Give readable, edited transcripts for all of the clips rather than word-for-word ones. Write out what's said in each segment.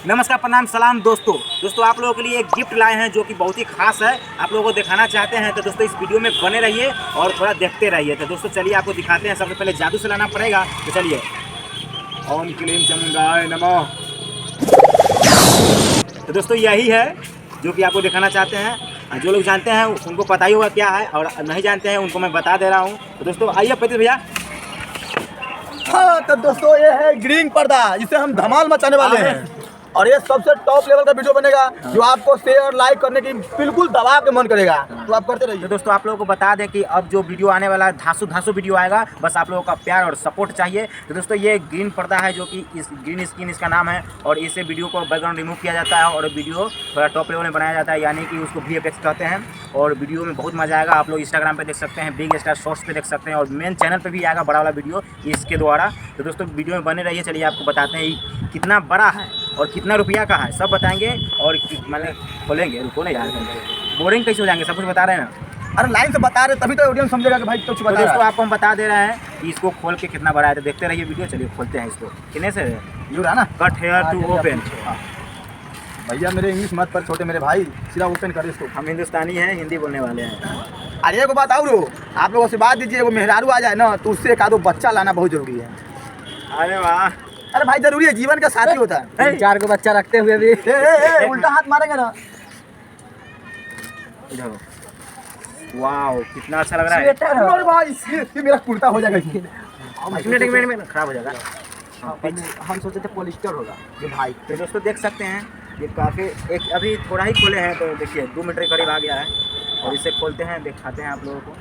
नमस्कार, प्रणाम, सलाम दोस्तों आप लोगों के लिए एक गिफ्ट लाए हैं जो कि बहुत ही खास है। आप लोगों को दिखाना चाहते हैं तो दोस्तों इस वीडियो में बने रहिए और थोड़ा देखते रहिए। तो दोस्तों चलिए आपको दिखाते हैं। सबसे पहले जादू से लाना पड़ेगा, तो चलिए। ओम क्लीम चामुंडाय नमः। तो दोस्तों यही है जो कि आपको दिखाना चाहते हैं। जो लोग जानते हैं उनको पता ही होगा क्या है, और नहीं जानते हैं उनको मैं बता दे रहा हूँ। तो दोस्तों आइए पति भैया। हाँ तो दोस्तों ये है ग्रीन पर्दा, जिसे हम धमाल मचाने वाले हैं। और ये सबसे टॉप लेवल का वीडियो बनेगा जो आपको शेयर लाइक करने की बिल्कुल दबा के मन करेगा, तो आप करते रहिए। तो दोस्तों आप लोगों को बता दें कि अब जो वीडियो आने वाला है धांसू वीडियो आएगा, बस आप लोगों का प्यार और सपोर्ट चाहिए। तो दोस्तों ये ग्रीन पर्दा है जो कि इस ग्रीन स्क्रीन इसका नाम है, और इससे वीडियो को बैकग्राउंड रिमूव किया जाता है और वीडियो थोड़ा टॉप लेवल में बनाया जाता है, यानी कि उसको VFX कहते हैं। और वीडियो में बहुत मजा आएगा। आप लोग इंस्टाग्राम पे देख सकते हैं, बिग स्टार शॉर्ट्स पे देख सकते हैं, और मेन चैनल पे भी आएगा बड़ा वाला वीडियो इसके द्वारा। तो दोस्तों वीडियो में बने रहिए। चलिए आपको बताते हैं कितना बड़ा है और कितना रुपया का है, सब बताएंगे। और मतलब खोलेंगे, रुको ना यार, बोरिंग कैसे हो जाएंगे, सब कुछ बता रहे हैं ना। अरे लाइन से बता रहे तभी तो ऑडियंस समझेगा कि भाई कुछ बता रहा है। दोस्तों आपको हम बता दे रहे हैं कि इसको खोल के कितना बड़ा है, तो देखते रहिए वीडियो। चलिए खोलते हैं इसको। कितने से जुड़ा ना कट हेयर टू ओपन। भैया मेरे इंग्लिश मत पर छोटे मेरे भाई, सीधा ओपन कर इसको। हम हिंदुस्तानी हैं, हिंदी बोलने वाले हैं। अरे एगो बात और आप लोगों से बात दीजिए, एगो मेहरारू आ जाए ना तो उससे एक आधो बच्चा लाना बहुत जरूरी है। अरे वाह, अरे भाई जरूरी है, जीवन का साथी होता है। 4 को बच्चा रखते हुए भी उल्टा हाथ मारेंगे ना। वाह कितना अच्छा लग रहा है। अरे भाई ये मेरा कुर्ता हो जाएगा। एक मिनट में खराब हो जाएगा। हम सोचे थे पॉलिस्टर होगा ये भाई। तो दोस्तों देख सकते हैं ये काफ़ी एक अभी थोड़ा ही खोले हैं, तो देखिए 2 मीटर के करीब आ गया है। और इसे खोलते हैं, दिखाते हैं आप लोगों को।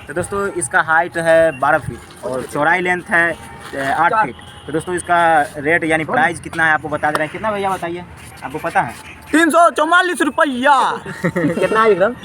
तो दोस्तों इसका हाइट है 12 फीट और चौड़ाई लेंथ है 8 फीट। तो दोस्तों इसका रेट यानी प्राइस कितना है आपको बता दे रहे हैं। कितना भैया बताइए, आपको पता है? 344 रुपया। कितना है विक्रम?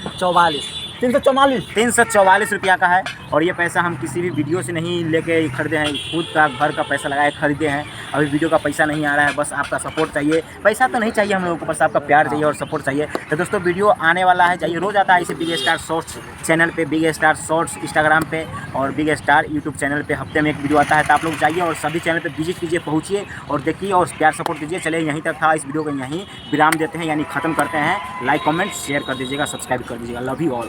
344 रुपया का है। और ये पैसा हम किसी भी वीडियो से नहीं लेके खरीदे हैं, खुद का घर का पैसा लगाए खरीदे हैं। अभी वीडियो का पैसा नहीं आ रहा है, बस आपका सपोर्ट चाहिए। पैसा तो नहीं चाहिए हम लोगों को, बस आपका प्यार चाहिए और सपोर्ट चाहिए। तो दोस्तों वीडियो आने वाला है, चाहिए रोज़ आता है इसे बिग स्टार शॉर्ट्स चैनल पे, बिग स्टार शॉर्ट्स इंस्टाग्राम पे और बिग स्टार यूट्यूब चैनल पे हफ्ते में एक वीडियो आता है। तो आप लोग जाइए और सभी चैनल पे विजिट कीजिए, पहुँचिए और देखिए और प्यार सपोर्ट कीजिए। चलिए यहीं तक था, इस वीडियो को यहीं विराम देते हैं, यानी ख़त्म करते हैं। लाइक कमेंट शेयर कर दीजिएगा, सब्सक्राइब कर दीजिएगा। Love you all.